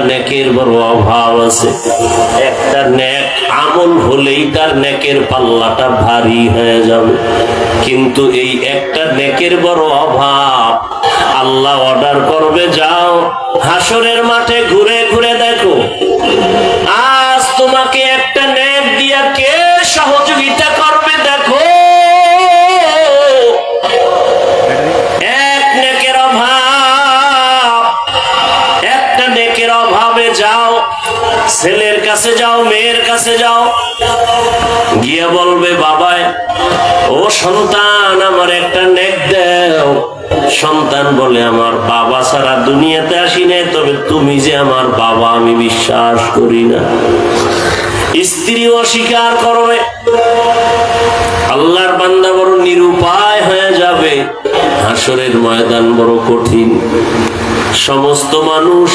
নেকের বড় অভাব আছে। একটা নেক আমল হলেই তার নেকের পাল্লাটা ভারী হয়ে যাবে, কিন্তু এই একটা নেকের বড় অভাব। আল্লাহ অর্ডার করবে, যাও হাসরের মাঠে ঘুরে ঘুরে দেখো আজ তোমাকে একটা নেক দিয়া কে সহযোগিতা করবে। দেখো এক নেকের অভাব, একটা নেকের অভাবে যাও ছেলের কাছে, যাও মেয়ের কাছে, যাও গিয়ে বলবে, বাবায় ও সন্তান আমার একটা নেক দাও। সন্তান বলে, আমার বাবা ছাড়া দুনিয়াতে আসি নাই, তবে তুমি যে আমার বাবা আমি বিশ্বাস করি না। স্ত্রী অস্বীকার করবে। আল্লাহর বান্দা বড় নিরুপায় হয়ে যাবে। হাসরের ময়দান বড় কঠিন। সমস্ত মানুষ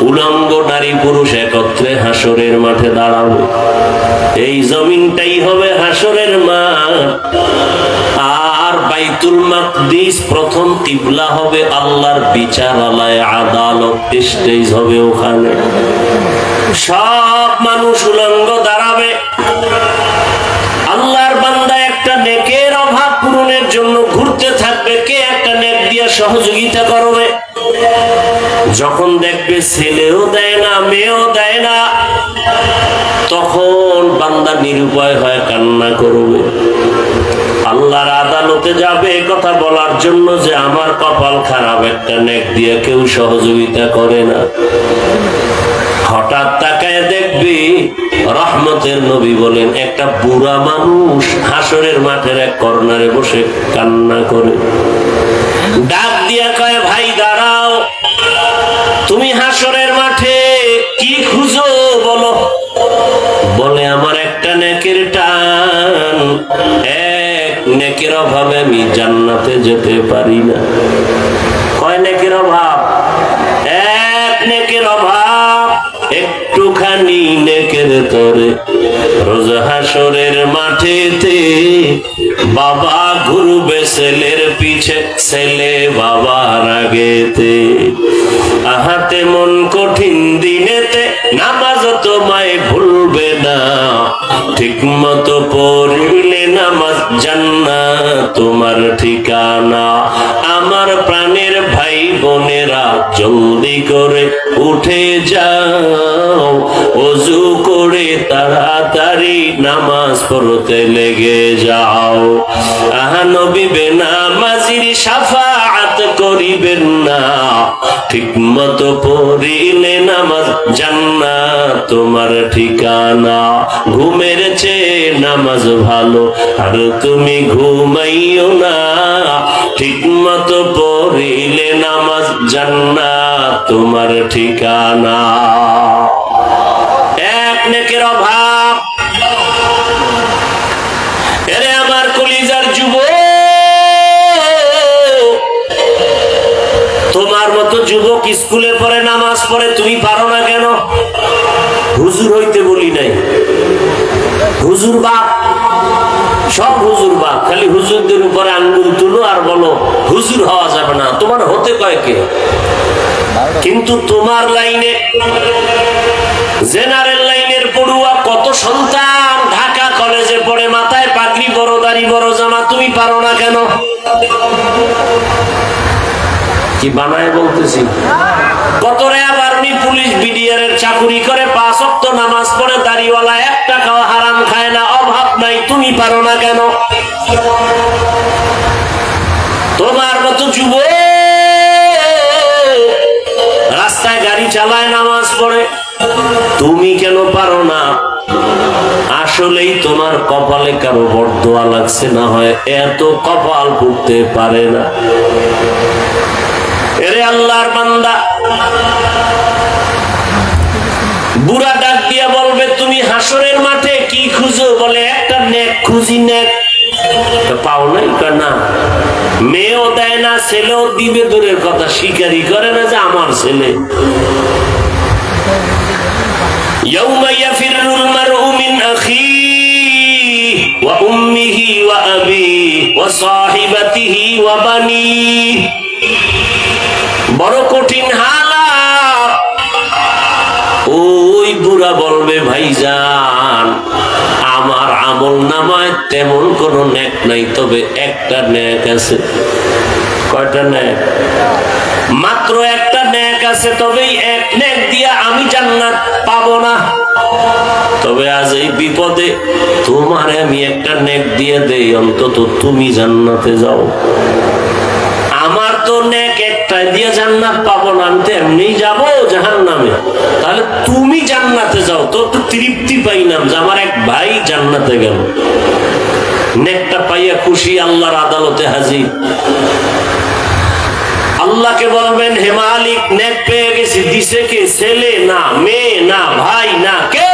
উলঙ্গ নারী পুরুষ একত্রে হাসরের মাঠে দাঁড়াবে। এই জমিনটাই হবে হাসরের মাঠ। আর বাইতুল মাকদিস প্রথম কিবলা হবে, আল্লাহর বিচারালয় আদালত স্টেজ হবে ওখানে। সব মানুষ উলঙ্গ দাঁড়াবে। আল্লাহর বান্দা একটা নেকের অভাব পূরণের জন্য ঘুরতে থাকবে, কে একটা নেক দিয়ে সহযোগিতা করবে। যখন দেখবে ছেলেও দেয় না মেয়েও দেয় না, তখন বান্দা নিরুপায় হয়ে কান্না করবে। আল্লাহর আদালতে যাবে কথা বলার জন্য যে আমার কপাল খারাপ, একটা নেক দিয়ে কেউ সহযোগিতা করে না। হঠাৎ তাকায় দেখবি রহমতের নবী বলেন, একটা বুড়া মানুষ হাসরের মাঠের এক কর্নারে বসে কান্না করে। ডাক দিয়া কয়, ভাই দাঁড়াও, তুমি হাসরের মাঠে কি খুঁজো বলো। বলে, আমার একটা নেকের টান, এক নেকের অভাবে আমি জান্নাতে যেতে পারি না। কয় নেকের অভাব? এক নেকের অভাব। একটুখানি নেকের তরে রোজ হাসরের মাঠেতে বাবা ঘুরবে ছেলের পিছে, ছেলে বাবার আগেতে। আহাতে মন কঠিন দিনেতে নামাজ তোমায় ভুলবে না, ঠিক মতো পড়লে নামাজ জান্নাত তোমার ঠিকানা। আমার প্রাণের ভাই বোনেরা জলদি করে উঠে যাও, ওযু করে তাড়াতাড়ি নামাজ পড়তে লেগে যাও। আহা নবী বেনামাজির শাফাআত করিবেন না, ঠিক মতো পড়িলে নামাজ জান্নাত তোমার ঠিকানা। ঘুমের চেয়ে নামাজ ভালো, আর তুমি ঘুমাইও না, ঠিক মতো পড়িলে নামাজ জান্নাত তোমার ঠিকানা। এক নেকের অভাব। এরে আমার কলিজার যুবক, তোমার মতো যুবক স্কুলে পড়ে নামাজ পড়ে, তুমি পারো না কেন? হুজুর হইতে বলি নাই, হুজুর বাপ, সব হুজুর বাপ। খালি হুজুরদের উপরে আঙ্গুল তুলো আর বলো হুজুর হওয়া যাবে না। তোমার হতে কয়েকে, কিন্তু তোমার লাইনে জেনারেল লাইনের পড়ুয়া কত সন্তান ঢাকা কলেজে পড়ে, মাথায় পাগড়ি, বড় দাড়ি, বড় জামা, তুমি পারো না কেন? কি বানায় বলতেছি? কত র্যাব আর্মি পুলিশ বিডিআর এর চাকুরি করে, 5 ওয়াক্ত নামাজ পড়ে, দাড়িওয়ালা, 1 টাকাও হারাম খায় না, অভাব নাই, তুমি পারো না কেন? তোমার মতো যুবক রাস্তায় গাড়ি চালায়, নামাজ পড়ে, তুমি কেন পারো না? আসলেই তোমার কপালে কারো বরদোয়া লাগছে, না হয় এত কপাল পুড়তে পারে না। এরে আল্লাহর বান্দা, বুড়া ডাক দিয়া বলবে, তুমি হাসরের মাঠে কি খুঁজো? বলে, একটা নেক খুঁজি। নেক পাও নাই? না, মেয়েও দেয় না, ছেলেও দিবে দূরের কথা, স্বীকারই করে না যে আমার ছেলে। ইয়াউমা ইয়াফিরুল মারউ মিন আখিহি ওয়া উম্মিহি ওয়া আবিহি ওয়া সাহিবাতিহি ওয়া বানিহি। বড় কঠিন হালাত। গুলা বলবে ভাইজান আমার আমল নামায় তেমন কোন নেক নাই, তবে একটা নেক আছে। কয়টা নেক? মাত্র একটা নেক আছে, তবে এক নেক দিয়া আমি জান্নাত পাবো না। তবে আজ এই বিপদে তোমারে আমি একটা নেক দিয়ে দেই, অন্তত তুমি জান্নাতে যাও। আমার তো নেক একটা দিয়ে জান্নাত পাবো না, আমি তো এমনি যাবো জাহান্নামে। তাহলে তুমি জান্নাতে যাও, তো একটু তৃপ্তি পাইলাম যে আমার এক ভাই জান্নাতে গেল। নেকটা পাইয়া খুশি, আল্লাহর আদালতে হাজির। আল্লাহকে বলবেন হে মালিক নেক পেয়ে গেছি, দিছে কে? ছেলে না, মেয়ে না, ভাই না, কে?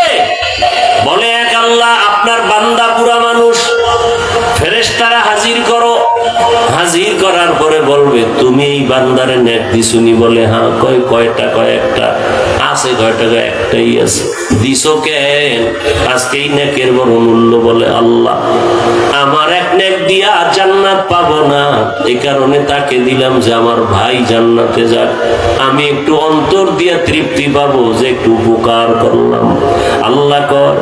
বলে এক আল্লাহ। আপনার বান্দা বুড়া মানুষ, ফেরেশতারা হাজির করো। হাজির করার পরে বলবে তুমি এই বান্দারে নেক দিছুনি? বলে হ্যাঁ। কয়টা? কয়েকটা আছে। কয়টা? একটাই আছে। দিছো কেন? আজকে এই নেকের বড় মূল্য। বলে আল্লাহ আমার এক নেক দিয়া জান্নাত পাবো না, এই কারণে তাকে দিলাম যে আমার ভাই জান্নাতে যাক, আমি একটু অন্তর দিয়া তৃপ্তি পাবো যে একটু উপকার করলাম। আল্লাহ কর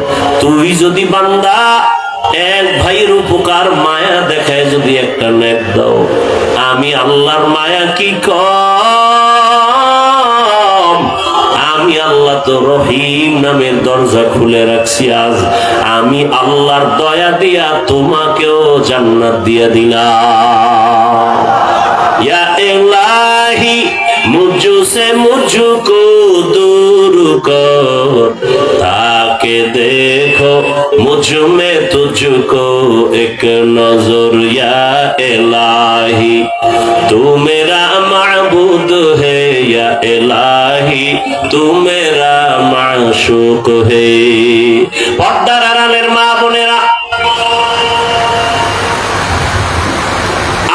তুই যদি বান্দা এক ভাইয়ের উপকার মায়া দেখায় যদি একটা নেক দাও, আমি আল্লাহর মায়া কি কম? আমি আল্লাহ তো রহিম নামের দরজা খুলে রাখছি। আজ আমি আল্লাহর দয়া দিয়া তোমাকেও জান্নাত দিয়ে দিলাম। ইয়া ইলাহি মুঝসে মুঝকো दूर कर, ताके देखो मुझ में तुझको एक नजर। या इलाही तू मेरा माबूद है, या इलाही तू मेरा माशूक है। পর্দার আড়ালের মা বোনেরা,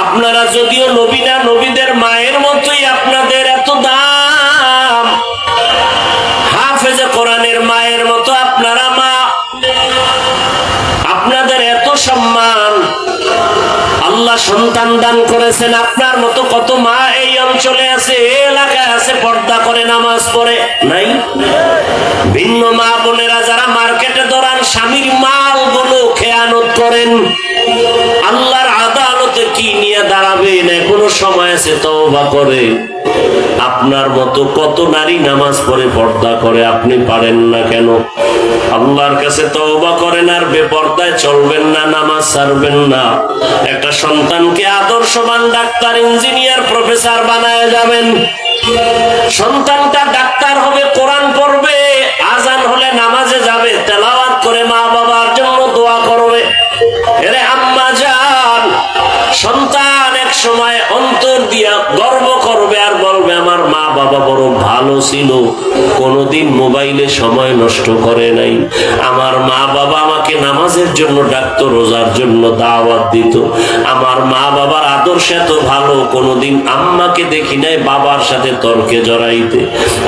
আপনারা যদিও নবী না, নবীদের মায়ের মতোই আপনাদের এত দাম। হাফেজে কোরআনের মায়ের মতো আপনারা মা, আপনাদের এত সম্মান। আল্লাহ সন্তান দান করেছেন। আপনার মতো কত মা এই অঞ্চলে আছে, এই এলাকায় আছে, পর্দা করে নামাজ পড়ে নাই? ভিন্ন মা বোনেরা যারা মার্কেটে দৌড়ান, স্বামীর মাল গুলো খেয়ানত করেন, আল্লাহর আদালতে কি নিয়ে দাঁড়াবেন? এখনো সময় আছে, তওবা করে। আপনার মতো কত নারী নামাজ পড়ে, পর্দা করে, আপনি পারেন না কেন? আল্লাহর কাছে তওবা করেন, আর বেপর্দায় চলবেন না, নামাজ ছাড়বেন না। একটা সন্তানকে আদর্শবান ডাক্তার, ইঞ্জিনিয়ার, প্রফেসর বানায় যাবেন। সন্তানটা ডাক্তার হবে, কোরআন পড়বে, আজান হলে নামাজে যাবে, তেলাওয়াত করে মা বাবার জন্য দোয়া করবে। এরে আম্মা জান, সন্তান এক সময় অন্তর দিয়া গর্ব করবে আর বলবে আমার মা বাবা বড় ভালো ছিল, কোনদিন মোবাইলে সময় নষ্ট করে নাই। আমার মা বাবা আমাকে নামাজের জন্য ডাকতো, রোজার জন্য দাওয়াত দিত। আমার মা বাবার আদর্শ এত ভালো, কোনদিন আম্মাকে দেখি নাই বাবার সাথে তর্কে জড়াইতে,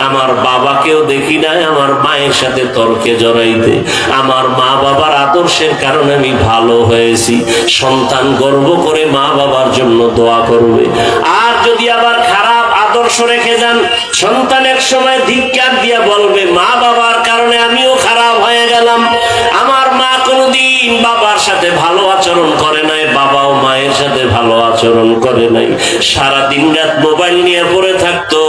আমার বাবাকেও দেখি নাই আমার মায়ের সাথে তর্কে জড়াইতে। আমার মা বাবার আদর্শের কারণে আমি ভালো হয়েছি। সন্তান গর্ব করে মা বাবার জন্য দোয়া করবে। আর যদি আবার খারাপ আদর্শ রেখে যান, সন্তান এক সময় ধিক্কার দিয়া বলবে মা বাবার কারণে আমিও খারাপ হয়ে গেলাম। আমার মা কোনদিন বাবার সাথে ভালো আচরণ করে নাই, বাবাও মায়ের সাথে ভালো আচরণ করে নাই, সারা দিন রাত মোবাইল নিয়ে পড়ে থাকতো।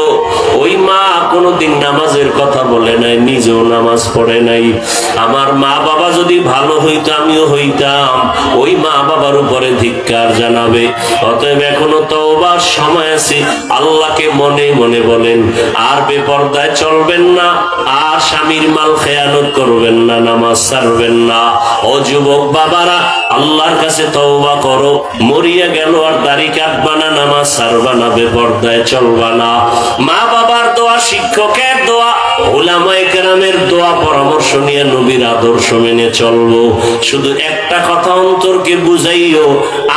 ওই মা কোনদিন নামাজের কথা বলে নাই, নিজেও নামাজ পড়ে নাই। আমার মা বাবা যদি ভালো হইতো, আমিও হইতাম। ওই মা বাবার উপরে ধিক্কার জানাবে। অতএব এখনো তওবার সময় আছে। আল্লাহকে মনে মনে বলেন, আর বেপর্দায় চলবেন না, আর স্বামীর মাল খেয়ানত করবেন না, নামাজ ছাড়বেন না। ও যুবক বাবারা, আল্লাহর কাছে তওবা করো। মরিয়া গেল আর দাড়ি কাটবা না, নামাজ ছাড়বা না, বেপর্দায় চলবা না। মা বাবার দোয়া, শিক্ষকের দোয়া, উলামায়ে কেরামের দোয়া, পরামর্শ নিয়ে নবীর আদর্শ মেনে চলবো। শুধু একটা কথা অন্তরকে বুঝাইও,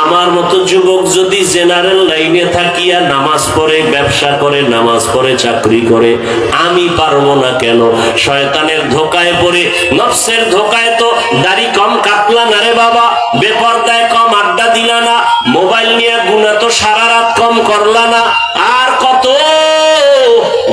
আমার মতো যুবক যদি জেনারেল লাইনে থাকিয়া নামাজ পড়ে, ব্যবসা করে, নামাজ পড়ে, চাকরি করে, আমি পারবো না কেন? শয়তানের ধোকায় পড়ে, নফসের ধোকায় তো দাড়ি কম কাটলা না রে বাবা, বেপরদায় কম আড্ডা দিলা না, মোবাইল নিয়ে গুনাহ তো সারা রাত কম করলা না, আর কত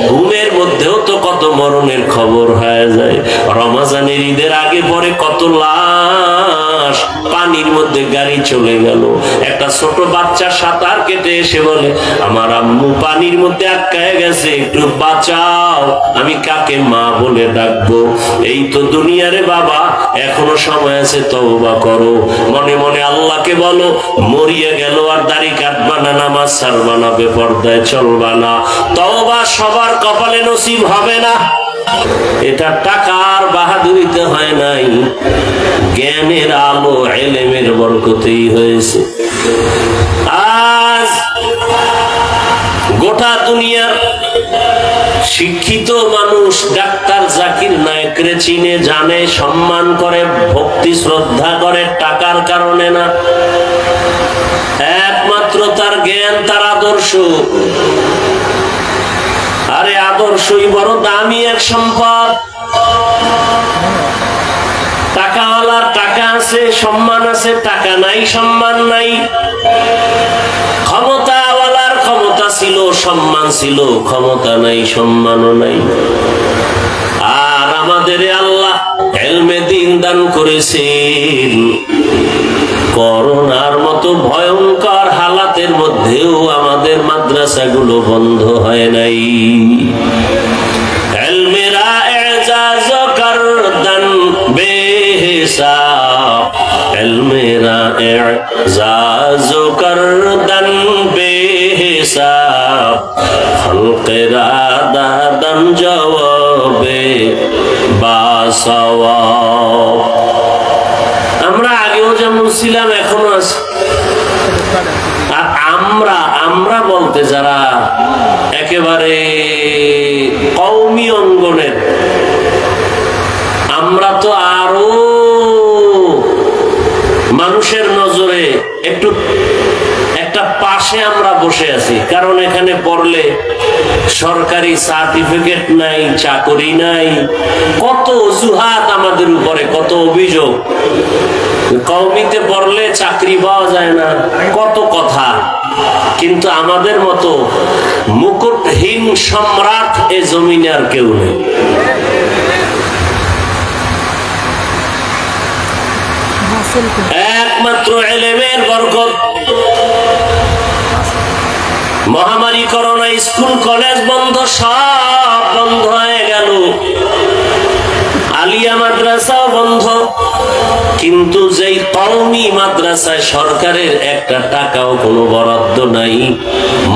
ঘুমের মধ্যেও তো কত মরণের খবর হয়ে যায়। রমজানের ঈদের আগে পরে কত লাশ পানির মধ্যে গাড়ি চলে গেল। একটা ছোট বাচ্চা সাঁতার কেটে এসে বলে, আমার আম্মু পানির মধ্যে আটকায় গেছে, একটু বাঁচাও, আমি কাকে মা বলে ডাকবো? এই তো দুনিয়ারে বাবা, এখনো সময় আছে, তওবা করো। মনে মনে আল্লাহকে বলো, মরিয়া গেল আর দাড়ি কাটবা না, নামাজ ছাড়বা না, বেপরদায় চলবা না। তওবা সবার কপালে নসিব হবে না। এটা টাকার বাহাদুরিতে হয় নাই, জ্ঞানের আলো ইলমের বরকতেই হয়েছে। আজ গোটা দুনিয়ার শিক্ষিত মানুষ ডাক্তার জাকির নায়েকরে চিনে, জানে, সম্মান করে, ভক্তি শ্রদ্ধা করে, টাকার কারণে না, একমাত্র তার জ্ঞান, তার আদর্শ। আরে আদর্শই বড় দামি এক সম্পদ। টাকাওয়ালার টাকা আছে, সম্মান আছে, টাকা নাই, সম্মান নাই। ক্ষমতাওয়ালার ক্ষমতা ছিল, সম্মান ছিল, ক্ষমতা নাই, সম্মানও নাই। আর আমাদের আল্লাহ ইলমে দ্বীন দান করেছেন। করোনার মতো ভয়ঙ্কর হালাতের মধ্যেও আমাদের মাদ্রাসাগুলো বন্ধ হয় নাই। ইলমেরা এজাজ করদান বেহিসাব, ইলমেরা এজাজ করদান বেহিসাব, খলকেরা দাদান জওয়াবে বাসওয়াব। আমরা আগেও যেমন ছিলাম, এখনো আছি। আর আমরা বলতে যারা একেবারে কওমি অঙ্গনের, আমরা তো আরো মানুষের নজরে একটু একটা পাশে আমরা বসে আছি। কারণ এখানে পড়লে সরকারি সার্টিফিকেট নাই, চাকরি নাই, কত অজুহাত আমাদের উপরে, কত অভিযোগ। কওমিতে পড়লে চাকরি পাওয়া যায় না, কত কথা। কিন্তু আমাদের মতো মুকুটহীন সম্রাট এ জমিনে আর কেউ নেই। একমাত্র ইলমের বরকত। মহামারী করোনা, স্কুল কলেজ বন্ধ, সব বন্ধ হয়ে গেল। আলিয়া মাদ্রাসাও বন্ধ। কিন্তু যেই কওমি মাদ্রাসায় সরকারের একটা টাকাও কোনো বরাদ্দ নাই,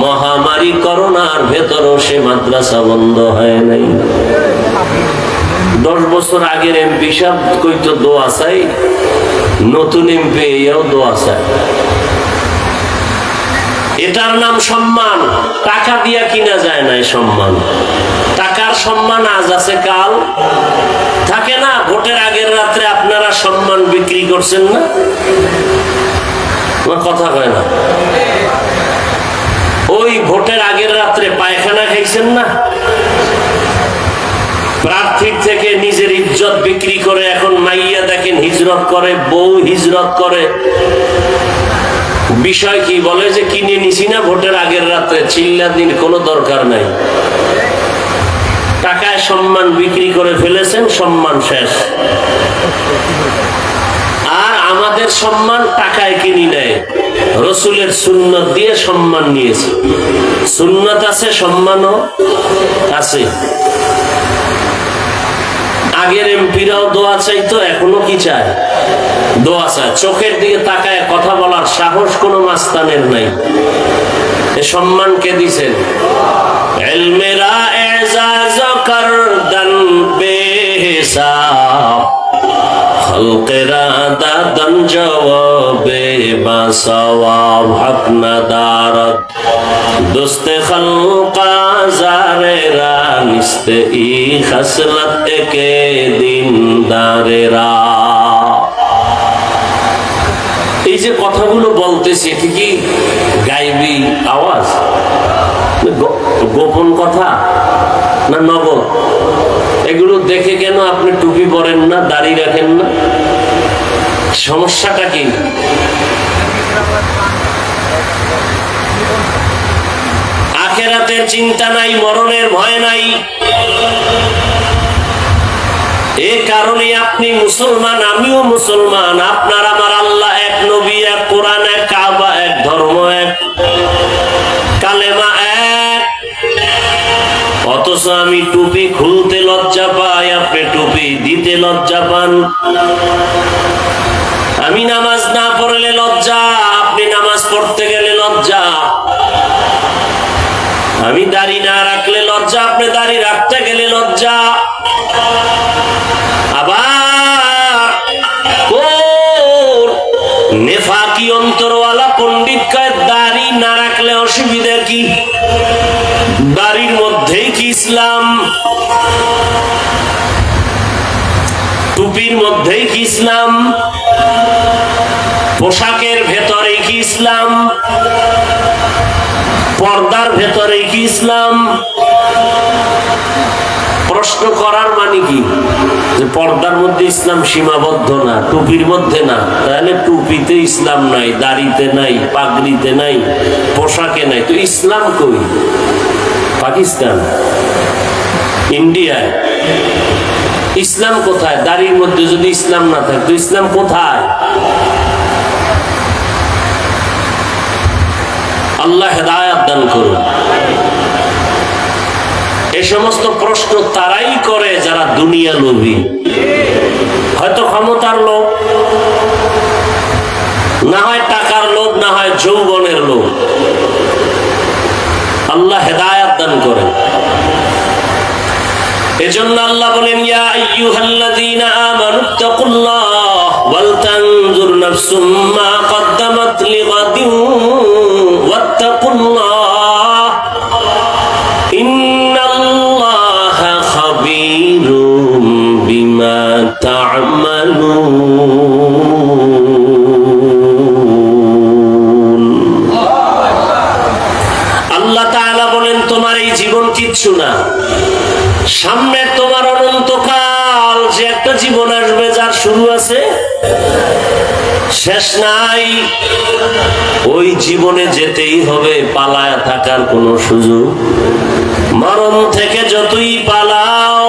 মহামারী করোনার ভেতরও সে মাদ্রাসা বন্ধ হয় নাই। 10 বছর আগের এমপি সাহেব কইতো দোয়া চাই, নতুন এমপি এও দোয়া চাই। এটার নাম সম্মান। টাকা দিয়া কিনা যায় না সম্মান। টাকার সম্মান আজ আছে, কাল থাকে না। ভোটের আগের রাত্রে আপনারা সম্মান বিক্রি করছেন না? কথা কয় না। ওই ভোটের আগের রাত্রে পায়খানা খাইছেন না? প্রার্থীর থেকে নিজের ইজ্জত বিক্রি করে এখন মাইয়া দেখেন হিজরত করে, বউ হিজরত করে। বিষয় কি? বলে যে কিনে নিছি না ভোটের আগের রাত্রে, চিল্লাদিন কোনো দরকার নাই। টাকায় সম্মান বিক্রি করে ফেলেছেন, সম্মান শেষ। আর আমাদের সম্মান টাকায় কিনি নেয়, রসুলের সুন্নত দিয়ে সম্মান নিয়েছে। সুন্নত আছে, সম্মানও আছে। আগের এমপিরাও দোয়া চাইতো, এখনো কি চায়? দোয়া চায়। চোখের দিকে তাকায় কথা বলার সাহস কোনো মাস্তানের নাই। এ সম্মান কে দিছেন? ইলমেরা এজাজ করদান বেহিসাব, খলকেরা দাদান জওয়াবে বাসওয়াব। হক নাদারত দোস্তে খলকা জারেরা, নিস্তে ই খসলত কে দিনদারেরা। এই যে কথাগুলো বলতেছি, এটি কি গাইবি আওয়াজ, গোপন কথা না নগদ? এগুলো দেখে কেন আপনি টুপি পরেন না, দাড়ি রাখেন না? সমস্যাটা কি? আখিরাতের চিন্তা নাই, মরণের ভয় নাই। এ কারণে আপনি মুসলমান, আমিও মুসলমান, আপনার আমার আল্লাহ এক, নবী এক, কোরআন এক, কাবা এক, ধর্ম এক, কালেমা এক। অথচ আমি টুপি খুলতে লজ্জা পাই, আপনি টুপি দিতে লজ্জা পান। আমি নামাজ না পড়লে লজ্জা, আপনি নামাজ পড়তে গেলে লজ্জা। আমি দাড়ি না রাখলে লজ্জা, আপনি দাড়ি রাখতে গেলে লজ্জা। আবার নেফাকি অন্তরওয়ালা পণ্ডিত কয় দাড়ি না রাখলে অসুবিধা কি? দাড়ির মধ্যেই কি ইসলাম? টুপির মধ্যেই কি ইসলাম? পোশাকের ভেতরে কি ইসলাম? পর্দার ভেতরে কি ইসলাম? প্রশ্ন করার মানে কি? যে পর্দার মধ্যে ইসলাম সীমাবদ্ধ না, টুপির মধ্যে না, তাহলে টুপিতে ইসলাম নাই, দাড়িতে নাই, পাগড়িতে নাই, পোশাকে নাই, তো ইসলাম কই? পাকিস্তান, ইন্ডিয়ায় ইসলাম কোথায়? দাড়ির মধ্যে যদি ইসলাম না থাকে তো ইসলাম কোথায়? আল্লাহ হেদায়েত দান করুন। এই সমস্ত প্রশ্ন তারাই করে যারা দুনিয়া লোভী, হয়তো ক্ষমতার লোভ, না হয় টাকার লোভ, না হয় যৌবনের লোভ। আল্লাহ হেদায়েত দান করেন। এজন্য আল্লাহ বলেন, ইয়া আইয়ুহাল্লাযীনা আমানুত্তাকুল্লাহ ওয়াল তানজুর নাফসুম মা কদ্দামাত লিগাদিন ওয়াত্তাকুল্লাহ ইন্নাল্লাহা খাবীরুম বিমা তা'মালুন। আল্লাহ তাআলা বলেন, তোমার এই জীবন কিচ্ছু না, সামনে তোমার অনন্তকাল যে একটা জীবন আসবে, যার শুরু আছে শেষ নাই। ওই জীবনে যেতেই হবে, পালায়া থাকার কোনো সুযোগ। মরণ থেকে যতই পালাও,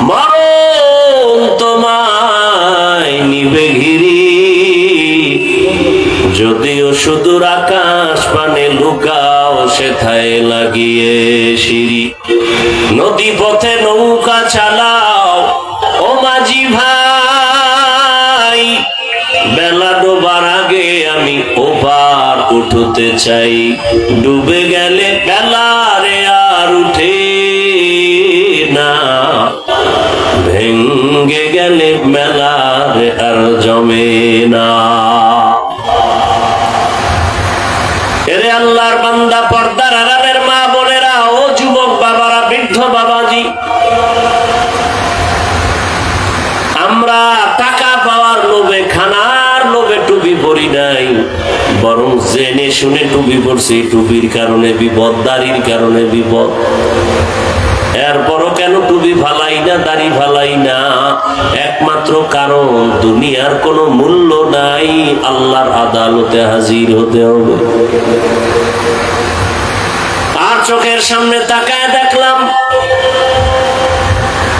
মরণ তোমায় নিবে ঘিরি। যদিও সুদূর আকাশ পানে লুকাও, সেথায় লাগিয়ে সিঁড়ি। নদী পথে নৌকা চালাও ও মাঝি ভাই, বেলা ডোবার আগে আমি ওপার উঠতে চাই। ডুবে গেলে বেলারে আর উঠে না, ভেঙ্গে গেলে মেলারে আর জমে না। এরে আল্লাহর বান্দা, পর্দার আড়ালের মা বোনেরা, ও যুবক বাবারা, বৃদ্ধ বাবাজি, আমরা টাকা পাওয়ার লোভে, খানার লোভে টুপি পরি নাই, বরং জেনে শুনে টুপি পরছি। টুপির কারণে বিপদ, দাড়ির কারণে বিপদ। এরপরও কেন টুপি ফালাই না, দাড়ি ফালাই না? একমাত্র কারণ, দুনিয়ার কোনো মূল্য নাই, আল্লাহর আদালতে হাজির হতে হবে। আর চোখের সামনে তাকায় দেখলাম,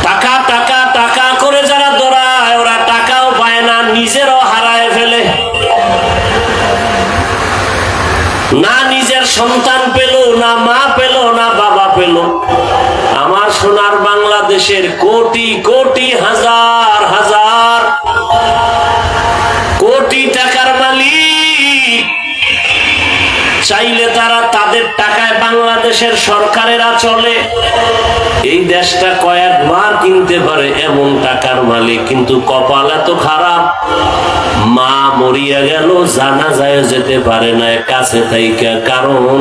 টাকা টাকা টাকা করে যারা দৌড়ায়, ওরা টাকাও পায় না, নিজেরও হারায় ফেলে। না নিজের সন্তান পেল, না মা পেল, না বাবা পেল। আমার সোনার বাংলাদেশের কোটি কোটি, হাজার হাজার কোটি টাকার মালিক, চাইলে তারা তাদের টাকায় বাংলাদেশের সরকারেরা চলে। এই দেশটা কয়েকবার কিনতে পারে, এমন টাকার মালিক। কিন্তু কপাল এত খারাপ, মা মরিয়া গেল, জানাজায় যেতে পারে না কাছে থাইকা। কারণ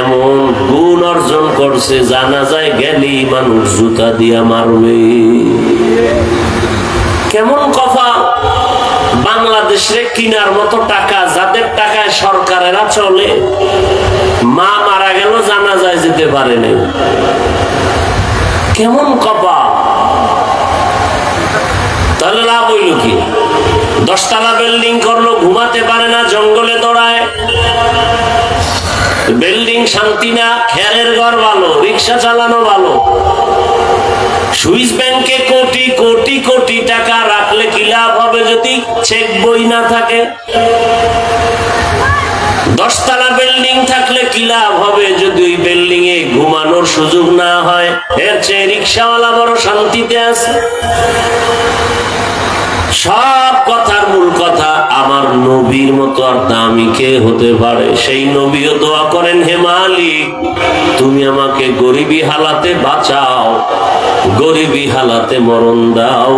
এমন গুণ অর্জন করছে, জানাজায় গেলেই মানুষ জুতা দিয়া মারবে। কেমন কপাল! বাংলাদেশে কিনার মতো টাকা, যাদের টাকায় সরকারেরা চলে, মা মারা গেল, জানাজায় যেতে পারে না। কেমন কপাল! তাহলে লাভ হইল কি? 10 তলা বিল্ডিং করলো, ঘুমাতে পারে না, জঙ্গলে দৌড়ায়। বিল্ডিং শান্তি না, খেরের ঘর ভালো, রিক্সা চালানো ভালো। সুইস ব্যাংকে কোটি কোটি কোটি টাকা রাখলে কি লাভ হবে যদি চেক বই না থাকে? 10 তলা বিল্ডিং থাকলে কি লাভ হবে যদি ওই বিল্ডিং এ ঘুমানোর সুযোগ না হয়? এর চেয়ে রিক্সাওয়ালা বড় শান্তিতে আছে। সব কথার মূল কথা, আমার নবীর মতো আর দামি কে হতে পারে? সেই নবীও দোয়া করেন, হে মালিক তুমি আমাকে গরিবী হালাতে বাঁচাও, গরিবী হালাতে মরণ দাও,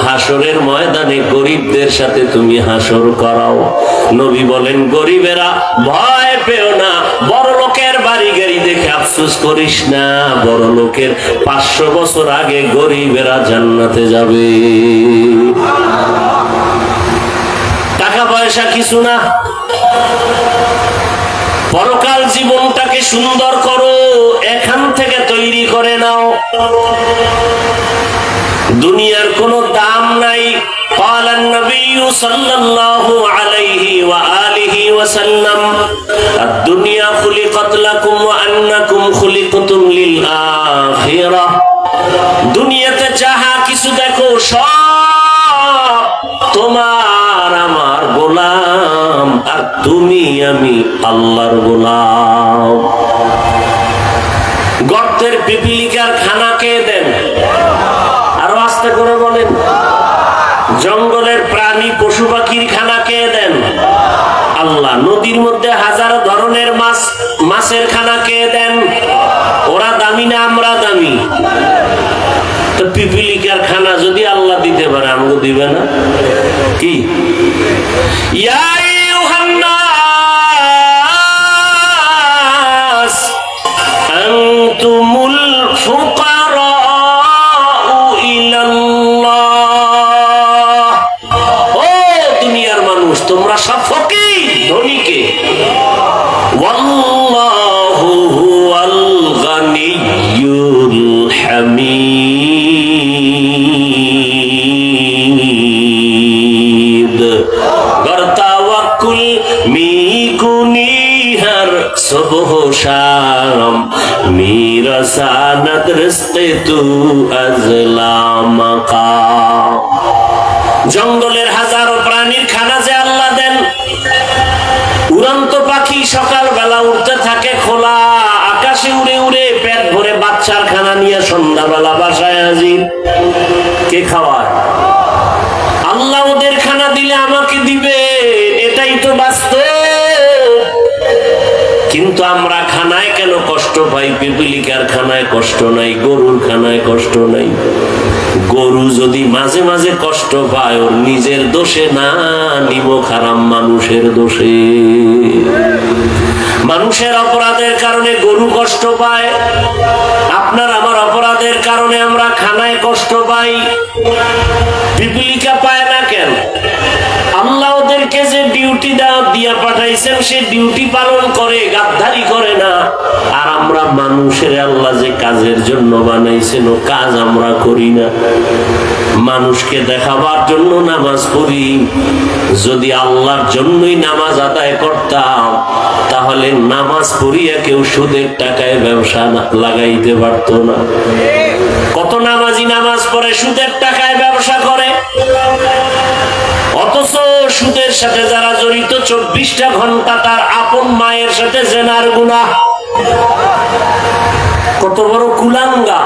হাসরের ময়দানে গরিবদের সাথে তুমি হাসর করাও। নবী বলেন, গরিবেরা ভয় পেও না, বড় লোকের বাড়ি গাড়ি দেখে আফসোস করিস না, বড় লোকের 500 বছর আগে গরিবেরা জান্নাতে যাবে। টাকা পয়সা কিছু না, পরকাল জীবনটাকে সুন্দর করো, এখান থেকে তৈরি করে নাও। দুনিয়ার কোনো দাম নাই। قال النبي صلى الله عليه وآله وسلم الدنيا خلقت لكم وأنكم خلقتم للآخرة। দুনিয়াতে যাহা কিছু দেখো সব তোমার আমার গোলাম, আর তুমি আমি আল্লাহর গোলাম। গর্তের পিপিলিকার খানা কে দেন? আরো আস্তে করে বলেন। জঙ্গলের প্রাণী পশু পাখির খানা কে দেন? আল্লাহ। নদীর মধ্যে হাজার ধরনের মাছ, মাছের খানা কে দেন? ওরা দামি না আমরা দামি? তো পিপিলিকার খানা যদি আল্লাহ দিতে পারে, আমাকে দিবে না কি? ইয়া আইয়ুহান নাস আনতুমুল ফুকারাউ ইলাল্লাহ। ও দুনিয়ার মানুষ, তোমরা সব ফকির, ধনীকে। ওয়াল্লাহু হুয়াল গানিয়্যুল হামিদ। গরতাওয়াক্কুল মিকুনিহার সুবহ শাম মিরাসানাত রিজকে তু আজলামাকা। জঙ্গলের হাজারো প্রাণীর খানা যে আল্লাহ দেন। উড়ন্ত পাখি সকাল বেলা উঠতে থাকে খোলা আকাশে, উড়ে উড়ে পেট ভরে বাচ্চার খানা নিয়ে সন্ধ্যাবেলা বাসায় হাজির। কে খাওয়ায়? আল্লাহ। ওদের খানা দিলে আমাকে দিবে, এটাই তো বাস্তব। কিন্তু আমরা খানায় কেন কষ্ট পাই? পিপিলিকার খানায় কষ্ট নাই, গরুর খানায় কষ্ট নাই। গরু যদি মাঝে মাঝে কষ্ট পায়, ওর নিজের দোষে না, নিমক হারাম মানুষের দোষে। মানুষের অপরাধের কারণে গরু কষ্ট পায়, আপনার আমার অপরাধের কারণে আমরা খানায় কষ্ট পাই। পিপিলিকা পায় না কেন? আল্লাহ ওদেরকে যে ডিউটি দিয়া পাঠাইছেন, সে ডিউটি পালন করে, গাদ্দারি করে না। আর আমরা মানুষের আল্লাহ যে কাজের জন্য বানাইছেন, ও কাজ আমরা করি না। মানুষকে দেখাবার জন্য নামাজ পড়ি। যদি আল্লাহর জন্যই নামাজ আদায় করতাম, তাহলে নামাজ পড়িয়া কেউ সুদের টাকায় ব্যবসা লাগাইতে পারতো না। কত নামাজি নামাজ পড়ে সুদের টাকায় ব্যবসা করে, অথচ সুদের সাথে যারা জড়িত 24টা ঘন্টা তার আপন মায়ের সাথে জেনার গুনাহ। কত বড় কুলাঙ্গা!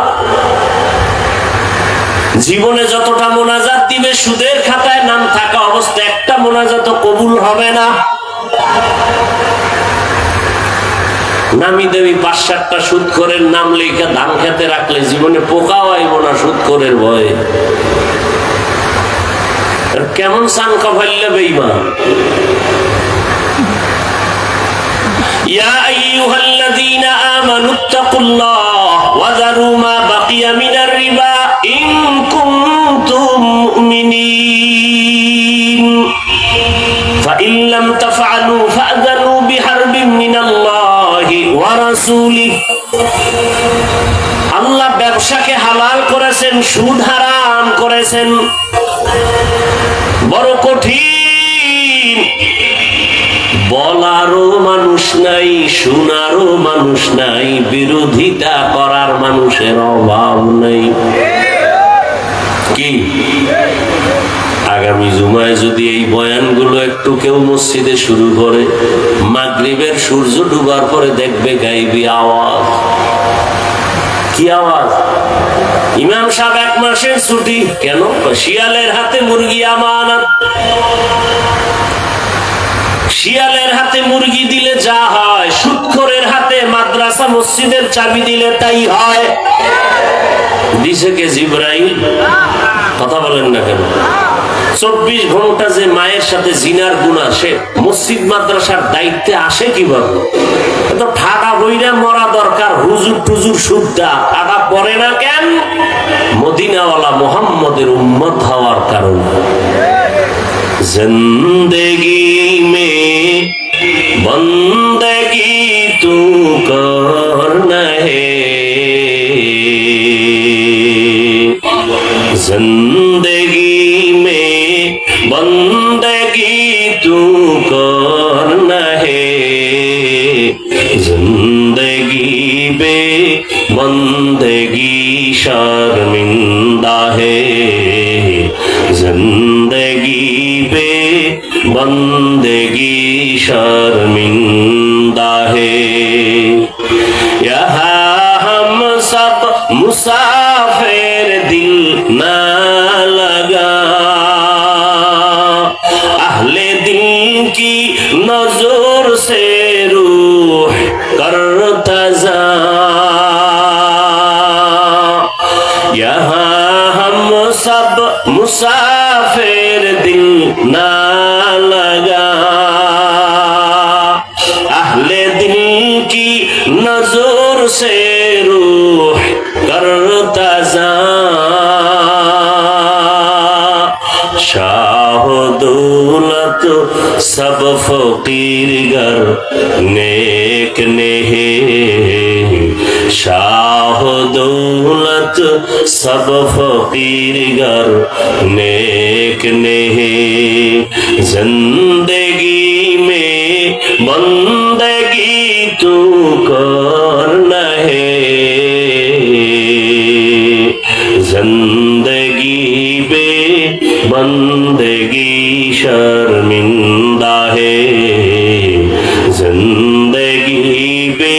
জীবনে যতটা মোনাজাত দিবে, সুদের খাতায় নাম থাকা অবস্থা একটা মোনাজাত কবুল হবে না। নামি দেবী 5-7টা সুদখোরের নাম লেখা ধান খেতে রাখলে জীবনে পোকাও আইব না সুদখোরের ভয়ে। কেমন সানকা ফাইলে বেঈমান! ইয়া আইয়ুহাল্লাযীনা আমানুত্তাকুল্লাহ ওয়া যারু মা বাকিয়া মিনার রিবা ইন কুনতুম মুমিনিন ফাইন লাম তাফআলু ফাআযানু বিহারবিন মিনাল্লাহি ওয়া রাসূলিহি। আল্লাহ ব্যবসাকে হালাল করেছেন, সুদ হারাম করেছেন। বড় কঠিন। বলারও মানুষ নাই, শোনারও মানুষ নাই, বিরোধিতা করার মানুষের অভাব নেই। কি আগামী জুমায় যদি এই বয়ানগুলো একটু কেউ মসজিদে শুরু করে, মাগরিবের সূর্য ডুবার পরে দেখবে গাইবি আওয়াজ। কি আওয়াজ? ইমাম সাহেব 1 মাসের ছুটি কেন? শিয়ালের হাতে মুরগি আমানত। শিয়ালের হাতে মুরগি দিলে যা হয়, সুদখোরের হাতে মাদ্রাসা মসজিদের চাবি দিলে তাই হয়। দিছে কে? জিবরাইল। কথা বলেন না কেন? 24 ঘন্টা যে মায়ের সাথে জিনার গুনাহ, সে মসজিদ মাদ্রাসার দায়িত্বে আসে কিভাবে? তো ঠাডা বইরা মরা দরকার। হুজুর টুজুর সুদ্দা ঠাডা পড়ে না কেন? মদিনাওয়ালা মুহাম্মদের উম্মত হওয়ার কারণে। जिंदगी में बंदगी तू करना है, जिंदगी में बंदगी तू करना है, जिंदगी बे बंदगी शर्मिंदा है, जिंदगी बे बंदगी शर्मिंदा है। यहाँ हम सब मुसाफिर, दिल ना लगा अहले दिल की नजर से रूह करता जा। यहाँ हम सब मुसाफिर, दिल ना लगा अहले दिल की नजर से रूह करता जा। शाह दौलत सब फकीर गर नेक नेहे, शाह दौलत सब फकीर गर नेक नेहे, जिंदगी में बंदगी तू करना है, जिंदगी बे बंदगी शर्मिंदा है, जिंदगी बे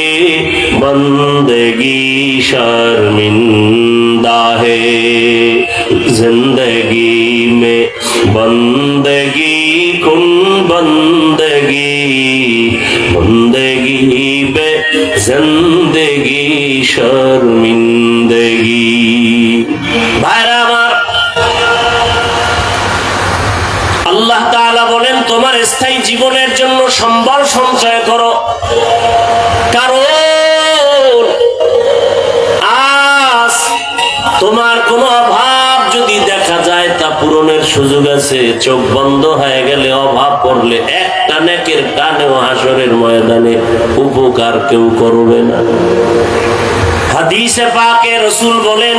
बंदगी शर्मिंदा है, जिंदगी में बंदगी कुन बंदगी, बंदगी बे जिंदगी शर्मिंदगी। ভাইরা আমার, আল্লাহ তাআলা বলেন তোমার স্থায়ী জীবনের জন্য সম্বল সঞ্চয় করো, কারণ আজ তোমার কোনো অভাব যদি দেখা যায় তা পূরণের সুযোগ আছে। চোখ বন্ধ হয়ে গেলে, অভাব পড়লে একটা নেকের টানেও হাসরের ময়দানে উপকার কেউ করবে না। হাদিসে পাকে রাসূল বলেন